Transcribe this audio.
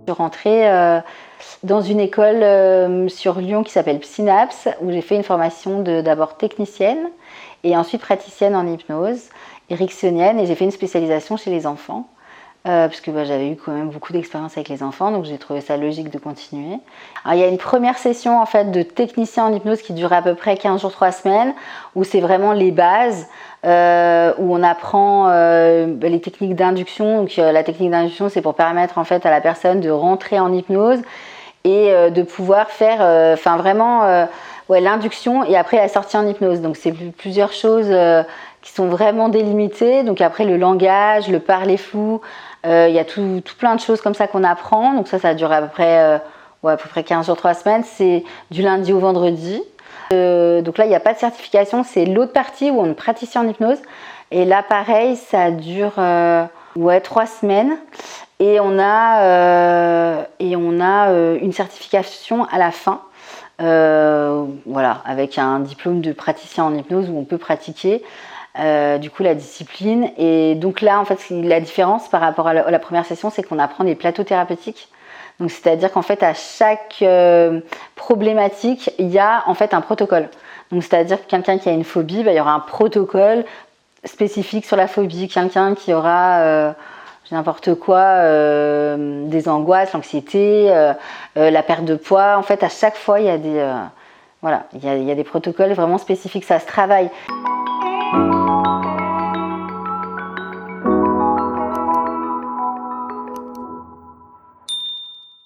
Je suis rentrée dans une école sur Lyon qui s'appelle Synapse, où j'ai fait une formation d'abord technicienne et ensuite praticienne en hypnose ericksonienne, et j'ai fait une spécialisation chez les enfants. Parce que j'avais eu quand même beaucoup d'expérience avec les enfants, donc j'ai trouvé ça logique de continuer. Alors, il y a une première session en fait de technicien en hypnose qui dure à peu près 15 jours, 3 semaines, où c'est vraiment les bases, où on apprend les techniques d'induction. Donc la technique d'induction, c'est pour permettre en fait à la personne de rentrer en hypnose et de pouvoir faire vraiment l'induction et après la sortie en hypnose. Donc c'est plusieurs choses qui sont vraiment délimitées. Donc après le langage, le parler flou, il y a tout plein de choses comme ça qu'on apprend. Donc ça dure à peu près 15 jours, 3 semaines. C'est du lundi au vendredi. Donc là, il n'y a pas de certification. C'est l'autre partie où on est praticien en hypnose. Et là, pareil, ça dure 3 semaines. Et on a une certification à la fin. Avec un diplôme de praticien en hypnose où on peut pratiquer du coup la discipline. Et donc là en fait la différence par rapport à la première session, c'est qu'on apprend des plateaux thérapeutiques. Donc c'est-à-dire qu'en fait à chaque problématique il y a en fait un protocole. Donc c'est-à-dire que quelqu'un qui a une phobie, il y aura un protocole spécifique sur la phobie. Quelqu'un qui aura n'importe quoi, des angoisses, l'anxiété, la perte de poids. En fait, à chaque fois, il y a des protocoles vraiment spécifiques. Ça se travaille.